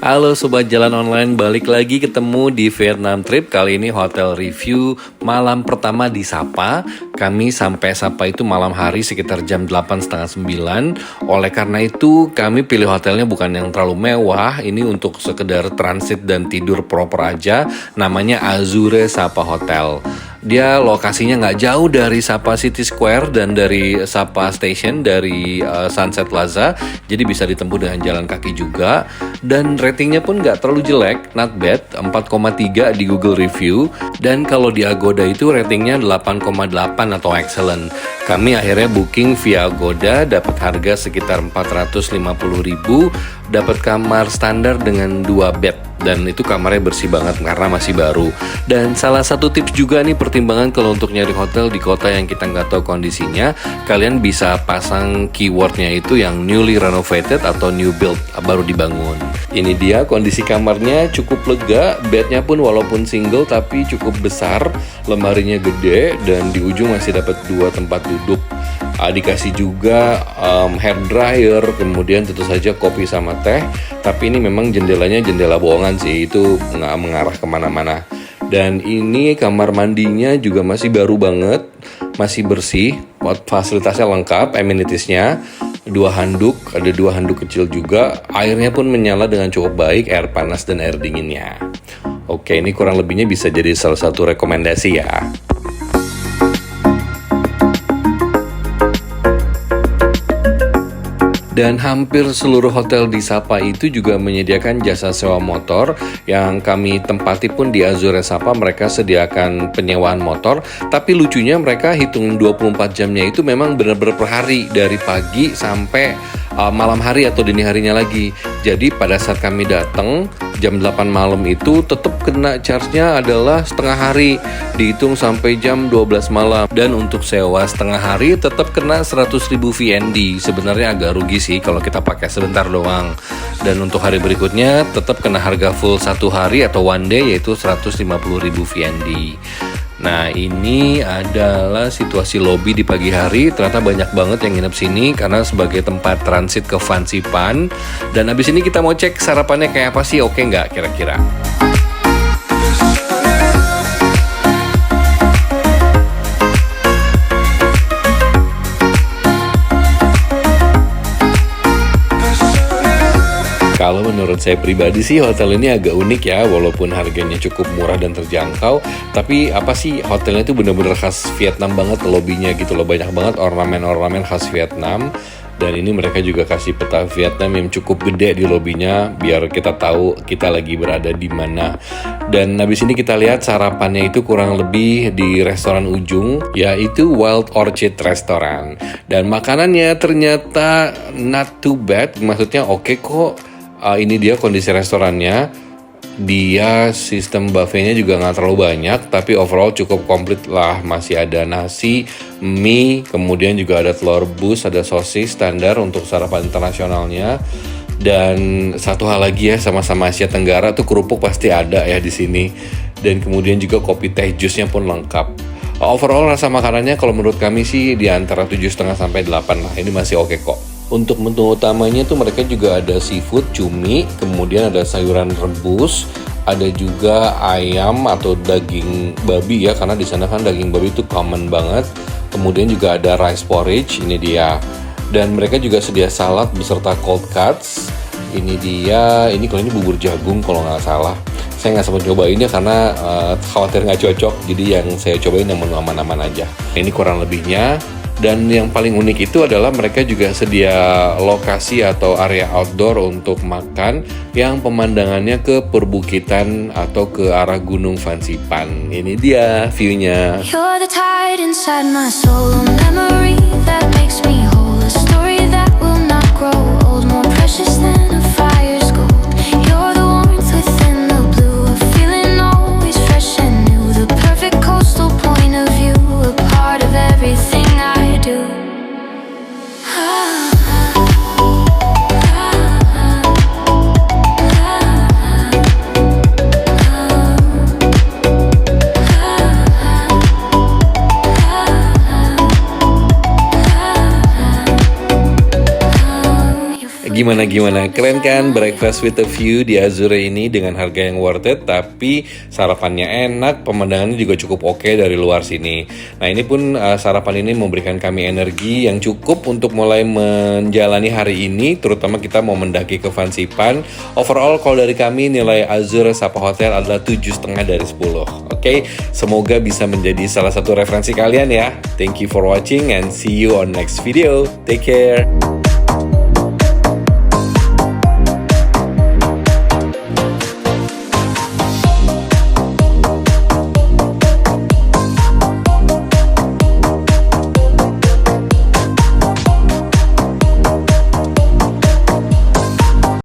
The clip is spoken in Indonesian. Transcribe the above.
Halo Sobat Jalan Online, balik lagi ketemu di Vietnam Trip. Kali ini hotel review malam pertama di Sapa. Kami sampai Sapa itu malam hari sekitar jam 8:30-9. Oleh karena itu kami pilih hotelnya bukan yang terlalu mewah. Ini untuk sekedar transit dan tidur proper aja. Namanya Azure Sapa Hotel. Dia lokasinya nggak jauh dari Sapa City Square dan dari Sapa Station, dari Sunset Plaza. Jadi bisa ditempuh dengan jalan kaki juga. Dan ratingnya pun nggak terlalu jelek, not bad, 4,3 di Google Review. Dan kalau di Agoda itu ratingnya 8,8 atau excellent. Kami akhirnya booking via Agoda, dapat harga sekitar 450.000, dapat kamar standar dengan 2 bed. Dan itu kamarnya bersih banget karena masih baru. Dan salah satu tips juga nih pertimbangan kalau untuk nyari hotel di kota yang kita nggak tahu kondisinya, kalian bisa pasang keywordnya itu yang newly renovated atau new build, baru dibangun. Ini dia kondisi kamarnya cukup lega, bednya pun walaupun single tapi cukup besar, lemarinya gede dan di ujung masih dapat 2 tempat duduk. Dikasih juga hair dryer, kemudian tentu saja kopi sama teh. Tapi ini memang jendelanya jendela bohongan sih, itu nggak mengarah kemana-mana. Dan ini kamar mandinya juga masih baru banget, masih bersih, fasilitasnya lengkap, amenitiesnya. 2 handuk, ada 2 handuk kecil juga. Airnya pun menyala dengan cukup baik, air panas dan air dinginnya. Oke, ini kurang lebihnya bisa jadi salah satu rekomendasi ya. Dan hampir seluruh hotel di Sapa itu juga menyediakan jasa sewa motor. Yang kami tempati pun di Azure Sapa, mereka sediakan penyewaan motor. Tapi lucunya mereka hitung 24 jamnya itu memang benar-benar per hari, dari pagi sampai malam hari atau dini harinya lagi. Jadi pada saat kami datang jam 8 malam itu tetap kena charge-nya adalah setengah hari, dihitung sampai jam 12 malam. Dan untuk sewa setengah hari tetap kena 100.000 VND. Sebenarnya agak rugi sih kalau kita pakai sebentar doang. Dan untuk hari berikutnya tetap kena harga full 1 hari atau one day, yaitu 150.000 VND. Nah, ini adalah situasi lobi di pagi hari. Ternyata banyak banget yang nginep sini karena sebagai tempat transit ke Fancy Pan. Dan habis ini kita mau cek sarapannya kayak apa sih, oke nggak kira-kira? Kalau menurut saya pribadi sih hotel ini agak unik ya, walaupun harganya cukup murah dan terjangkau. Tapi apa sih, hotelnya itu bener-bener khas Vietnam banget, lobbynya gitu loh. Banyak banget ornamen-ornamen khas Vietnam. Dan ini mereka juga kasih peta Vietnam yang cukup gede di lobbynya, biar kita tahu kita lagi berada di mana. Dan habis ini kita lihat sarapannya itu kurang lebih di restoran ujung, yaitu Wild Orchid Restaurant. Dan makanannya ternyata not too bad, maksudnya oke kok. Ini dia kondisi restorannya. Dia sistem buffetnya juga nggak terlalu banyak, tapi overall cukup komplit lah. Masih ada nasi, mie, kemudian juga ada telur rebus, ada sosis standar untuk sarapan internasionalnya. Dan satu hal lagi ya, sama-sama Asia Tenggara tuh kerupuk pasti ada ya di sini. Dan kemudian juga kopi teh jusnya pun lengkap. Overall rasa makanannya kalau menurut kami sih di antara 7,5 sampai 8 lah. Ini masih oke kok. Untuk menu utamanya tuh mereka juga ada seafood, cumi, kemudian ada sayuran rebus, ada juga ayam atau daging babi ya, karena di sana kan daging babi itu common banget. Kemudian juga ada rice porridge, ini dia. Dan mereka juga sedia salad beserta cold cuts. Ini dia, ini kalau ini bubur jagung kalau nggak salah. Saya nggak sempat cobainnya karena khawatir nggak cocok, jadi yang saya cobain yang menu aman-aman aja. Ini kurang lebihnya. Dan yang paling unik itu adalah mereka juga sedia lokasi atau area outdoor untuk makan yang pemandangannya ke perbukitan atau ke arah Gunung Fancy Pan. Ini dia view-nya. You're the tide inside my soul, a memory that makes me whole, a story that will not grow old, more precious than a fire's gold. You're the warmth within the blue, a feeling always fresh and new, the perfect coastal point of view, a part of everything I do. Gimana? Keren kan breakfast with a view di Azure ini dengan harga yang worth it, tapi sarapannya enak, pemandangannya juga cukup oke dari luar sini. Nah ini pun sarapan ini memberikan kami energi yang cukup untuk mulai menjalani hari ini, terutama kita mau mendaki ke Fansipan. Overall kalau dari kami nilai Azure Sapa Hotel adalah 7,5 dari 10. Oke, semoga bisa menjadi salah satu referensi kalian ya. Thank you for watching and see you on next video. Take care.